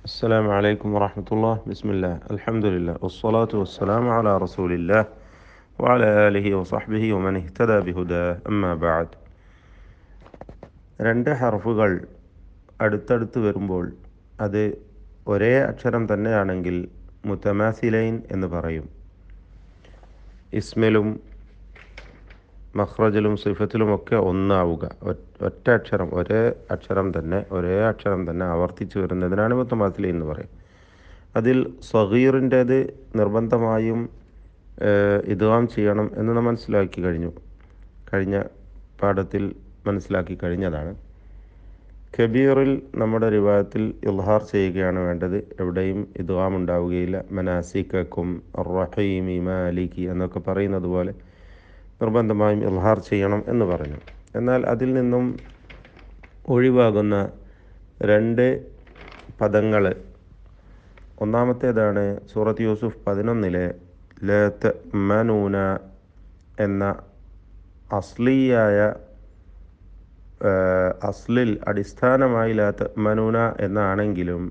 السلام عليكم ورحمة الله. بسم الله، الحمد لله، والصلاة والسلام على رسول الله وعلى آله وصحبه ومن اهتدى بهداه. أما بعد. രണ്ട് ഹർഫുകൾ അടുത്തടുത്ത് വരുമ്പോൾ അത് ഒരേ അക്ഷരം തന്നെയാണെങ്കിൽ മുതമാസിലൈൻ എന്ന് പറയും. ഇസ്മിലും മഖ്റജിലും സിഫത്തിലുമൊക്കെ ഒന്നാവുക, ഒറ്റ അക്ഷരം, ഒരേ അക്ഷരം തന്നെ ആവർത്തിച്ച് വരുന്നതിനാണ് മുതമാസിലൈൻ എന്ന് പറയും. അതിൽ സഗീറിൻ്റേത് നിർബന്ധമായും ഇദ്ഗാം ചെയ്യണം എന്ന് നാം മനസ്സിലാക്കി കഴിഞ്ഞു. കഴിഞ്ഞ പാഠത്തിൽ മനസ്സിലാക്കി കഴിഞ്ഞതാണ്. കബീറിൽ നമ്മുടെ റിവായത്തിൽ ഇൽഹാർ ചെയ്യുകയാണ് വേണ്ടത്. എവിടെയും ഇദ്ഗാം ഉണ്ടാവുകയില്ല. മനാസിക്കും റഹീമി മാലിക്കി എന്നൊക്കെ പറയുന്നത് പോലെ നിർബന്ധമായും ഇൽഹാർ ചെയ്യണം എന്ന് പറഞ്ഞു. എന്നാൽ അതിൽ നിന്നും ഒഴിവാകുന്ന രണ്ട് പദങ്ങൾ, ഒന്നാമത്തേതാണ് സൂറത്ത് യൂസുഫ് 11 ലാ തഅ്മനൂന എന്ന അസ്ലിൽ അടിസ്ഥാനമായി ലാ തഅ്മനൂന എന്നാണെങ്കിലും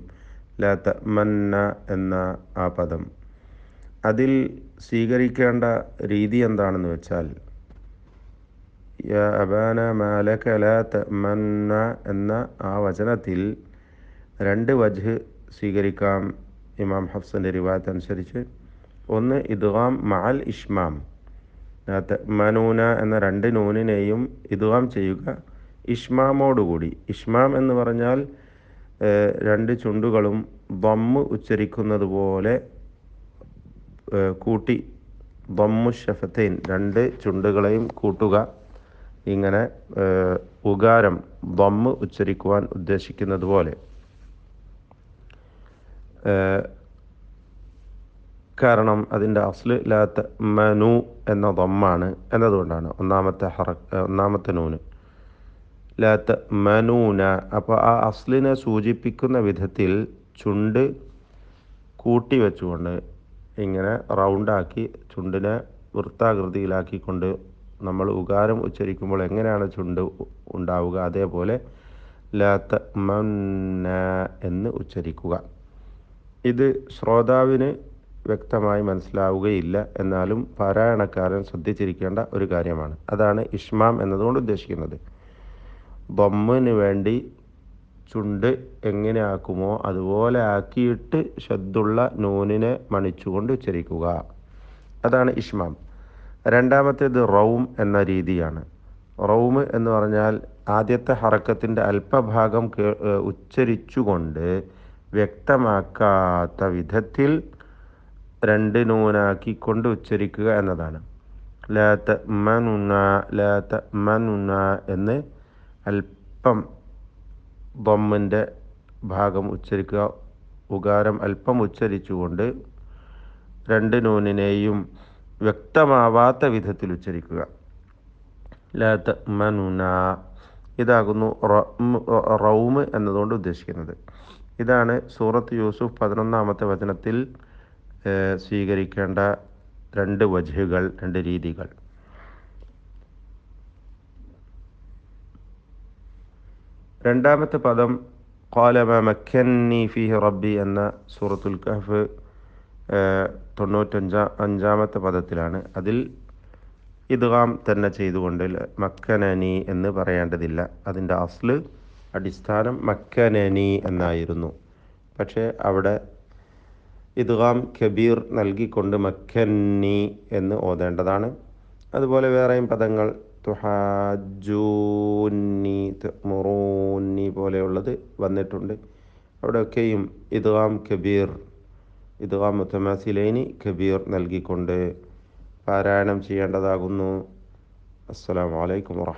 ലാ തഅ്മന്ന എന്ന ആ പദം, അതിൽ സ്വീകരിക്കേണ്ട രീതി എന്താണെന്ന് വെച്ചാൽ യാ അബാന മാലക ലാ തഅ്മന്ന എന്ന ആ വചനത്തിൽ രണ്ട് വജ്ഹ് സ്വീകരിക്കാം. ഇമാം ഹഫ്സിൻ്റെ റിവായത്ത് അനുസരിച്ച് ഒന്ന് ഇദ്ഗാം മഅൽ ഇഷ്മാം, ലാ തഅ്മനൂന എന്ന രണ്ട് നൂനിനെയും ഇദ്ഗാം ചെയ്യുക ഇഷ്മാമോടുകൂടി. ഇഷ്മാം എന്ന് പറഞ്ഞാൽ രണ്ട് ചുണ്ടുകളും ദമ്മ് ഉച്ചരിക്കുന്നത് പോലെ കൂട്ടി, ദമ്മു ഷഫത്തൈൻ, രണ്ട് ചുണ്ടുകളെയും കൂട്ടുക. ഇങ്ങനെ ഉകാരം ദമ്മ് ഉച്ചരിക്കുവാൻ ഉദ്ദേശിക്കുന്നത് പോലെ. കാരണം അതിൻ്റെ അസ്ല് ലാ തഅ്മനു എന്ന ദമ്മാണ് എന്നതുകൊണ്ടാണ്. ഒന്നാമത്തെ നൂന് ലാ തഅ്മനൂന. അപ്പോൾ ആ അസ്ലിനെ സൂചിപ്പിക്കുന്ന വിധത്തിൽ ചുണ്ട് കൂട്ടി വെച്ചുകൊണ്ട് ഇങ്ങനെ റൗണ്ടാക്കി, ചുണ്ടിനെ വൃത്താകൃതിയിലാക്കിക്കൊണ്ട് നമ്മൾ ഉകാരം ഉച്ചരിക്കുമ്പോൾ എങ്ങനെയാണ് ചുണ്ട് ഉണ്ടാവുക, അതേപോലെ ലാ തഅ്മന്ന എന്ന് ഉച്ചരിക്കുക. ഇത് ശ്രോതാവിന് വ്യക്തമായി മനസ്സിലാവുകയില്ല, എന്നാലും പാരായണക്കാരൻ ശ്രദ്ധിച്ചിരിക്കേണ്ട ഒരു കാര്യമാണ്. അതാണ് ഇഷ്മാം എന്നതുകൊണ്ട് ഉദ്ദേശിക്കുന്നത്. ദമ്മിന് വേണ്ടി ചുണ്ട് എങ്ങനെ ആക്കുമോ അതുപോലെ ആക്കിയിട്ട് ശദ്ദുള്ള നൂനിനെ മണിച്ചുകൊണ്ട് ഉച്ചരിക്കുക. അതാണ് ഇഷ്മാം. രണ്ടാമത്തേത് റൗം എന്ന രീതിയാണ്. റൗം എന്ന് പറഞ്ഞാൽ ആദ്യത്തെ ഹറക്കത്തിൻ്റെ അല്പഭാഗം ഉച്ചരിച്ചുകൊണ്ട് വ്യക്തമാക്കാത്ത വിധത്തിൽ രണ്ട് നൂനാക്കിക്കൊണ്ട് ഉച്ചരിക്കുക എന്നതാണ്. ലാ തഅ്മനുന എന്ന് അല്പം ദമ്മിൻ്റെ ഭാഗം ഉച്ചരിക്കുക, ഉകാരം അല്പം ഉച്ചരിച്ചുകൊണ്ട് രണ്ട് നൂനിനെയും വ്യക്തമാവാത്ത വിധത്തിൽ ഉച്ചരിക്കുക. ലാ തഅ്മനുന, ഇതാകുന്നു റൗം എന്നതുകൊണ്ട് ഉദ്ദേശിക്കുന്നത്. ഇതാണ് സൂറത്ത് യൂസുഫ് 11 വചനത്തിൽ സ്വീകരിക്കേണ്ട രണ്ട് വജ്ഹുകൾ, രണ്ട് രീതികൾ. രണ്ടാമത്തെ പദം ഖാല മാ മക്കന്നി ഫീഹി റബ്ബി എന്ന സൂറത്തുൽ കഹ്ഫ് 95 പദത്തിലാണ്. അതിൽ ഇദ്ഗാം തന്നെ ചെയ്തുകൊണ്ട് മക്കനനി എന്ന് പറയേണ്ടതില്ല. അതിൻ്റെ അസ്ല്, അടിസ്ഥാനം മക്കനനി എന്നായിരുന്നു. പക്ഷേ അവിടെ ഇദ്ഗാം കബീർ നൽകിക്കൊണ്ട് മക്കന്നി എന്ന് ഓതേണ്ടതാണ്. അതുപോലെ വേറെയും പദങ്ങൾ തുഹാജൂനി, തഅ്മുറൂനി പോലെയുള്ളത് വന്നിട്ടുണ്ട്. അവിടെയൊക്കെയും ഇദ്ഗാം കബീർ, ഇദ്ഗാം മുതമാസിലൈനി കബീർ നൽകിക്കൊണ്ട് പാരായണം ചെയ്യേണ്ടതാകുന്നു. അസ്സലാമു അലൈക്കും വറഹ്മത്തുള്ളാഹി.